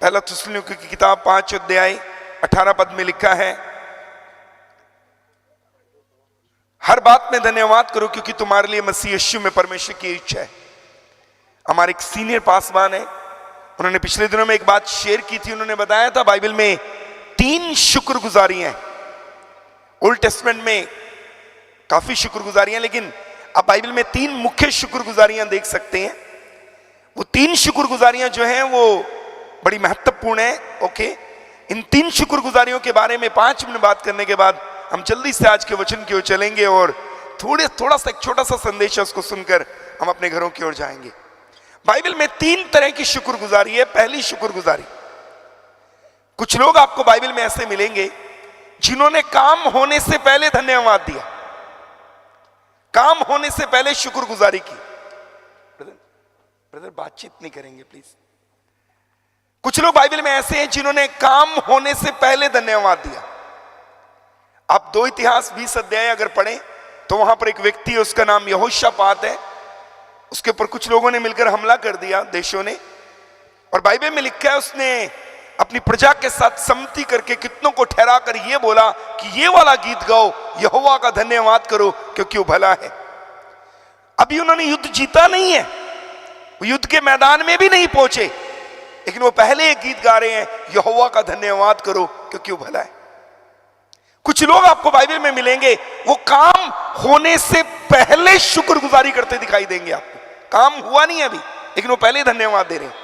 पहला थिस्सलुनीकियों की किताब 5 अध्याय 18 पद में लिखा है, हर बात में धन्यवाद करो क्योंकि तुम्हारे लिए मसीह यीशु में परमेश्वर की इच्छा है। हमारे एक सीनियर पासवान है, उन्होंने पिछले दिनों में एक बात शेयर की थी। उन्होंने बताया था बाइबल में 3 शुक्रगुजारियां हैं। ओल्ड टेस्टमेंट में काफी शुक्रगुजारियां, लेकिन आप बाइबल में 3 मुख्य शुक्रगुजारियां देख सकते हैं। वो 3 शुक्रगुजारियां जो हैं वो बड़ी महत्वपूर्ण है। ओके, इन 3 शुक्रगुजारियों के बारे में 5 मिनट बात करने के बाद हम जल्दी से आज के वचन की ओर चलेंगे और थोड़ा सा एक छोटा सा संदेश है, उसको सुनकर हम अपने घरों की ओर जाएंगे। बाइबल में 3 तरह की शुक्रगुजारी है। पहली शुक्रगुजारी, कुछ लोग आपको बाइबल में ऐसे मिलेंगे जिन्होंने काम होने से पहले धन्यवाद दिया, काम होने से पहले शुक्रगुजारी की। ब्रदर बातचीत नहीं करेंगे प्लीज। कुछ लोग बाइबल में ऐसे हैं जिन्होंने काम होने से पहले धन्यवाद दिया। आप 2 इतिहास 20 अध्याय अगर पढ़ें तो वहां पर एक व्यक्ति है, उसका नाम यहोशापात है। उसके ऊपर कुछ लोगों ने मिलकर हमला कर दिया, देशों ने, और बाइबल में लिखा है उसने अपनी प्रजा के साथ सम्मति करके कितनों को ठहरा कर यह बोला कि ये वाला गीत गाओ, यहोवा का धन्यवाद करो क्योंकि वो भला है। अभी उन्होंने युद्ध जीता नहीं है, वो युद्ध के मैदान में भी नहीं पहुंचे, लेकिन वो पहले एक गीत गा रहे हैं, यहोवा का धन्यवाद करो क्योंकि वो भला है। कुछ लोग आपको बाइबल में मिलेंगे, वो काम होने से पहले शुक्रगुजारी करते दिखाई देंगे आपको। काम हुआ नहीं है अभी, लेकिन वो पहले धन्यवाद दे रहे हैं।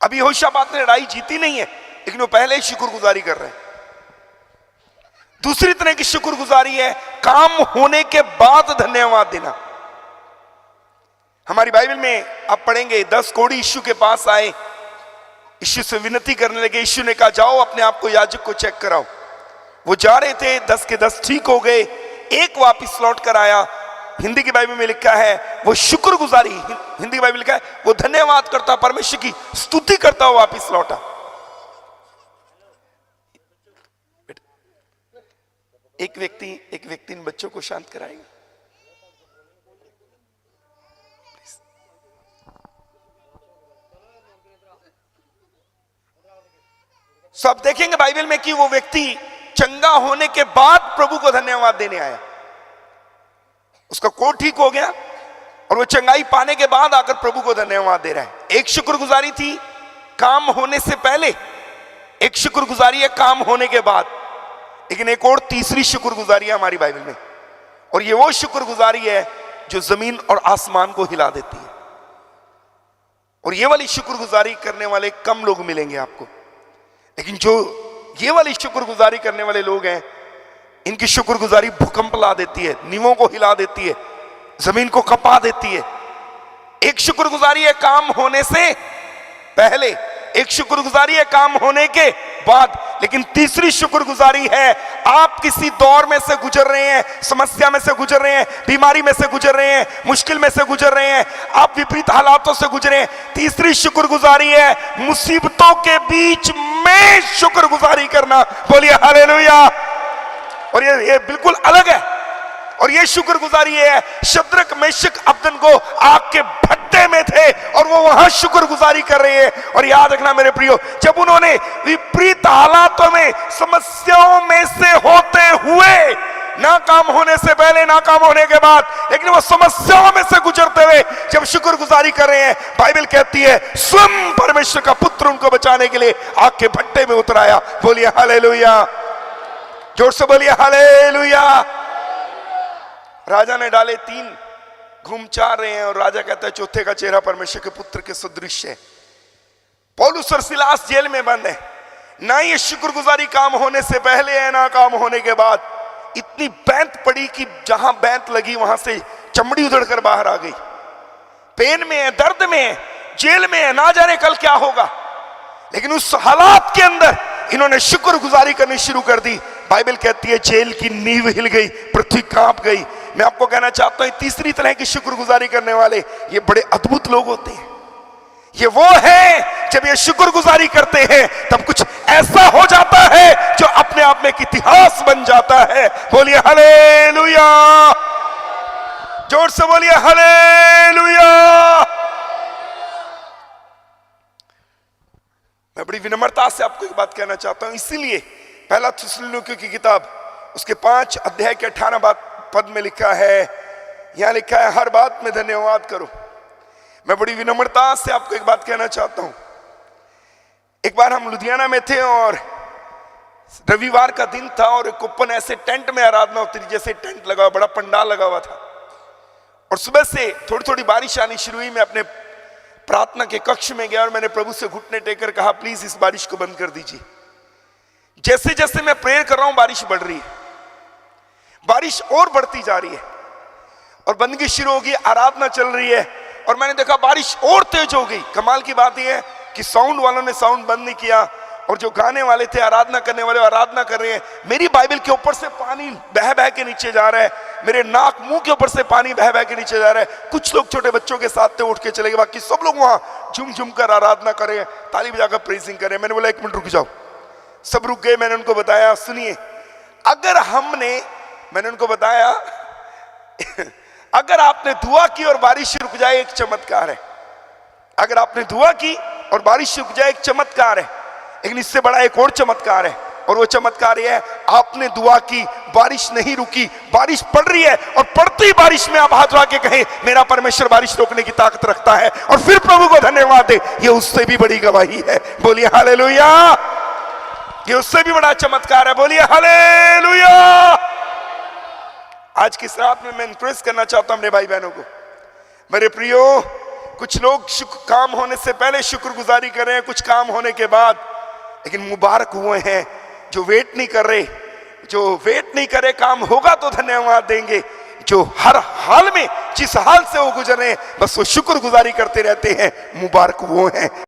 अभी यहोशापात ने लड़ाई जीती नहीं है, लेकिन वो पहले ही शुक्रगुजारी कर रहे हैं। दूसरी तरह की शुक्रगुजारी है काम होने के बाद धन्यवाद देना। हमारी बाइबल में आप पढ़ेंगे 10 कोढ़ी यीशु के पास आए, यीशु से विनती करने लगे। यीशु ने कहा जाओ अपने आप को याजक को चेक कराओ। वो जा रहे थे, 10 के 10 ठीक हो गए, एक वापिस लौट कर आया। हिंदी की बाइबल में लिखा है वो शुक्रगुजारी, हिंदी की बाइबल में लिखा है वो धन्यवाद करता, परमेश्वर की स्तुति करता हुआ वापिस लौटा। एक व्यक्ति इन बच्चों को शांत कराएगा। सो आप देखेंगे बाइबल में कि वो व्यक्ति चंगा होने के बाद प्रभु को धन्यवाद देने आया। उसका कोढ़ ठीक हो गया और वो चंगाई पाने के बाद आकर प्रभु को धन्यवाद दे रहा है। एक शुक्रगुजारी थी काम होने से पहले, एक शुक्रगुजारी है काम होने के बाद, लेकिन एक और तीसरी शुक्रगुजारी है हमारी बाइबल में, और ये वो शुक्रगुजारी है जो जमीन और आसमान को हिला देती है। और ये वाली शुक्रगुजारी करने वाले कम लोग मिलेंगे आपको, लेकिन जो ये वाली शुक्रगुजारी करने वाले लोग हैं, इनकी शुक्रगुजारी भूकंप ला देती है, नींवों को हिला देती है, जमीन को कपा देती है। एक शुक्रगुजारी है काम होने से पहले, एक शुक्रगुजारी है काम होने के बाद, लेकिन तीसरी शुक्रगुजारी है आप किसी दौर में से गुजर रहे हैं, समस्या में से गुजर रहे हैं, बीमारी में से गुजर रहे हैं, मुश्किल में से गुजर रहे हैं, आप विपरीत हालातों से गुजरे हैं। तीसरी शुक्रगुजारी है मुसीबतों के बीच में शुक्रगुजारी करना। बोलिए हालेलुया। और ये बिल्कुल अलग है। और ये शुक्रगुजारी है, शद्रक मेशक अबदनगो आग के भट्टे में थे और वो वहां शुक्रगुजारी कर रहे हैं। और याद रखना मेरे प्रियो, जब उन्होंने विपरीत हालातों में, समस्याओं में से होते हुए, ना काम होने से पहले ना काम होने के बाद, लेकिन वो समस्याओं में से गुजरते हुए जब शुक्रगुजारी कर रहे हैं, बाइबल कहती है स्वयं परमेश्वर का पुत्र उनको बचाने के लिए आग के भट्टे में उतर आया। बोलिए हालेलुया, जोर से बोलिए हालेलुया। राजा ने डाले 3, घूम 4 रहे हैं और राजा कहता है चौथे का चेहरा परमेश्वर के पुत्र के सदृश है। पौलुस और सिलास जेल में बंद है। ना ये शुक्रगुजारी काम होने से पहले है ना काम होने के बाद। इतनी बैंत पड़ी कि जहां बैंत लगी वहां से चमड़ी उधड़कर बाहर आ गई। पेन में है, दर्द में है, जेल में है, ना जाने कल क्या होगा, लेकिन उस हालात के अंदर इन्होंने शुक्रगुजारी करनी शुरू कर दी। बाइबल कहती है जेल की नींव हिल गई, पृथ्वी कांप गई। मैं आपको कहना चाहता हूं तीसरी तरह की शुक्रगुजारी करने वाले ये बड़े अद्भुत लोग होते हैं। ये वो है जब ये शुक्रगुजारी करते हैं तब कुछ ऐसा हो जाता है जो अपने आप में एक इतिहास बन जाता है। बोलिए हालेलुया, जोर से बोलिए हालेलुया। मैं बड़ी विनम्रता से आपको एक बात कहना चाहता हूं, इसीलिए पहला थिस्सलुनीकियों की किताब उसके 5 अध्याय के 18 पद में लिखा है, यहां लिखा है हर बात में धन्यवाद करो। मैं बड़ी विनम्रता से आपको एक बात कहना चाहता हूं। एक बार हम लुधियाना में थे और रविवार का दिन था और एक ओपन ऐसे टेंट में आराधना होती थी, जैसे टेंट लगा, बड़ा पंडाल लगा हुआ था। और सुबह से थोड़ी थोड़ी बारिश आनी शुरू हुई। मैं अपने प्रार्थना के कक्ष में गया और मैंने प्रभु से घुटने टेककर कहा, प्लीज इस बारिश को बंद कर दीजिए। जैसे जैसे मैं प्रेयर कर रहा हूं बारिश बढ़ रही है, बारिश और बढ़ती जा रही है और बंदगी शुरू होगी, आराधना चल रही है और मैंने देखा बारिश और तेज हो गई। कमाल की बात यह है कि साउंड वालों ने साउंड बंद नहीं किया और जो गाने वाले थे, आराधना करने वाले आराधना कर रहे हैं। मेरी बाइबल के ऊपर से पानी बह बह के नीचे जा रहा है, मेरे नाक मुंह के ऊपर से पानी बह बह के नीचे जा रहा है। कुछ लोग छोटे बच्चों के साथ थे, उठ के चले गए, बाकी सब लोग वहां झुम झुम कर आराधना कर रहे हैं, ताली बजाकर प्रेजिंग कर रहे हैं। मैंने बोला 1 मिनट रुक जाओ। सब रुक गए। मैंने उनको बताया, सुनिए, अगर हमने, मैंने उनको बताया अगर आपने दुआ की और बारिश रुक जाए एक चमत्कार है। अगर आपने दुआ की और बारिश रुक जाए एक चमत्कार है, लेकिन इससे बड़ा एक और चमत्कार है और वो चमत्कार ये है, आपने दुआ की, बारिश नहीं रुकी, बारिश पड़ रही है और पड़ती बारिश में आप हाथ उठा के कहें, मेरा परमेश्वर बारिश रोकने की ताकत रखता है, और फिर प्रभु को धन्यवाद दे। ये उससे भी बड़ी गवाही है। बोलिए हालेलुया। ये उससे भी बड़ा चमत्कार है। बोलिए हालेलुया। आज की इस रात में मैं इंक्रेज करना चाहता हूं अपने भाई बहनों को। मेरे प्रियो, कुछ लोग काम होने से पहले शुक्रगुजारी कर रहे हैं, कुछ काम होने के बाद, लेकिन मुबारक हुए हैं जो वेट नहीं कर रहे। जो वेट नहीं करे, काम होगा तो धन्यवाद देंगे। जो हर हाल में, जिस हाल से वो गुजर रहे हैं, बस वो शुक्रगुजारी करते रहते हैं, मुबारक वो हैं।